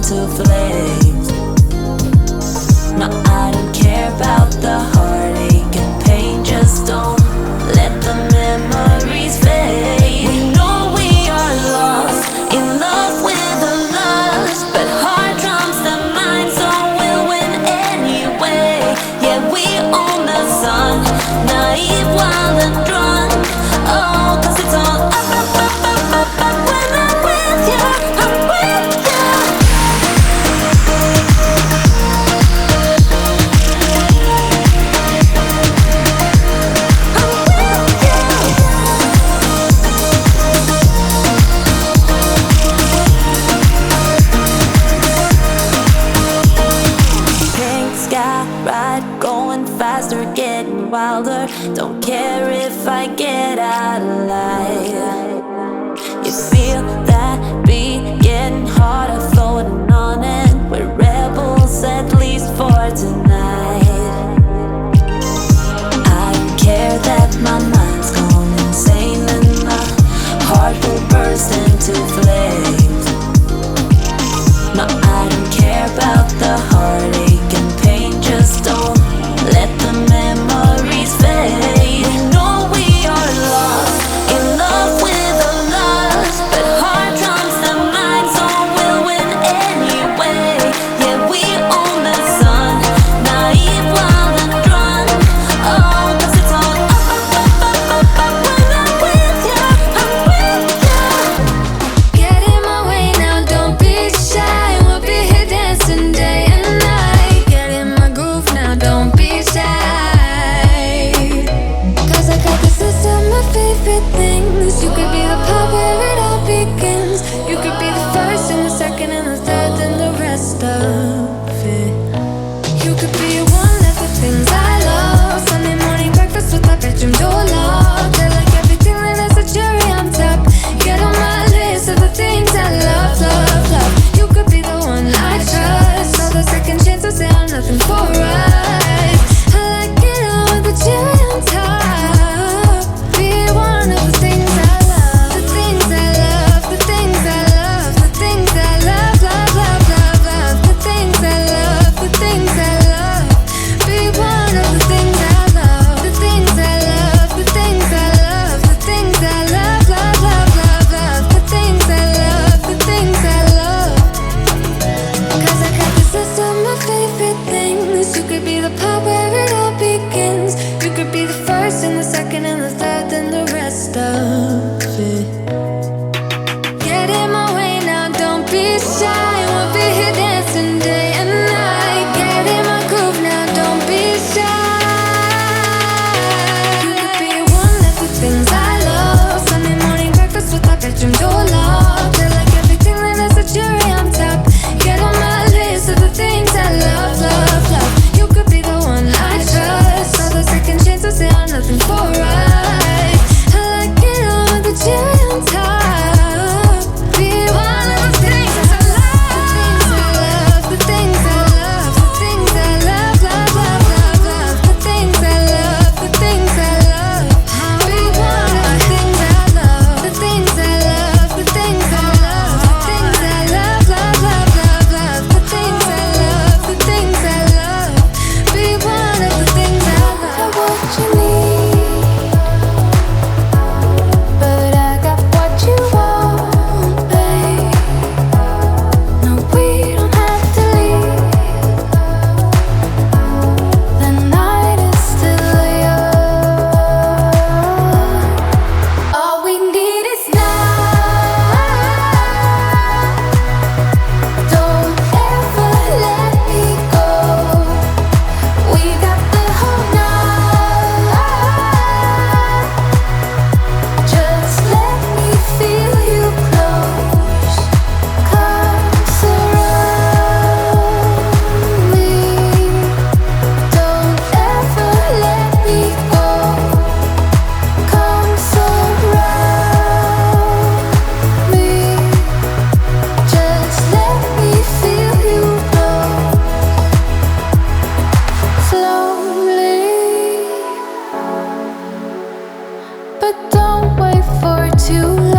into flames. No, I don't care about the heartache and pain. Just don't let the memories fade. We know we are lost, in love with a lust, but heart trumps the mind, so we'll win anyway. Yeah, we own the sun, naive, wild and drunk. Oh, 'cause it's all up, up, up, up, up, up. When I'm with you, I'm with you. Ride, going faster, getting wilder. Don't care if I get out alive. You feel that beat getting harder, floating on it. We're rebels, at least for tonight. I don't care that my mind's gone insane and my heart will burst into flames. No, I don't care about the heartache and pain. Just don't let the memories fade. We know we are lost, in love with a lust, but heart trumps the mind, so we'll win anyway. Yeah, we own the sun, naive, wild and drunk. Oh, 'cause it's all up, up, up, up, up, up. When I'm with you, I'm with you. Get in my way now, don't be shy. We'll be here dancing day and night. Get in my groove now, don't be shy. 'Cause I got this list of my favorite things. You could be the part where it all begins. You could be the first and the second and the third and the rest of it. You could be one of the things I love. Sunday morning breakfast with my bedroom door locked. They're like everything that has a cherry on top. Get on my list of the things I love, love, love. You could be the one I trust. All the second chances, they are nothing for us. I like it all with the cherry on top. Be one of the things I love, the things I love, the things I love, the things I love, love, love, love, love, the things I love, the things I love. Be one of the things I love, the things I love, the things I love, the things I love, love, love, love, love, the things I love, the things I love. 'Cause I got this list of my favorite things. You could be the part where it all begins. You could be the first and the second and the third and the rest of it. Get in my way now, don't be shy. We'll be here dancing day and night. Get in my groove now, don't be shy. You could be one of the things I love. Sunday morning breakfast with my bedroom door locked. They're like everything that has a cherry on top. Get on my list of the things I love, love, love. You could be the one I trust. All the second chances, they are nothing for us. I like it all with the cherry on top. Be one of the things I love, the things I love, the things I love, the things I love, love, love, love, love, the things I love, the things I love. Be one of the things I love, the things I love, the things I love, the things I love, love, love, love, love, the things I love, the things I love. Be one of the things I love. What you need, but I got what you want, babe. No, we don't have to leave. The night is still young. All we need is now. Don't ever let me go. We got the whole night. Just let me feel you close. Come surround me. Don't ever let me go. Come surround me. Just let me feel you close. Slowly, but don't wait for too long.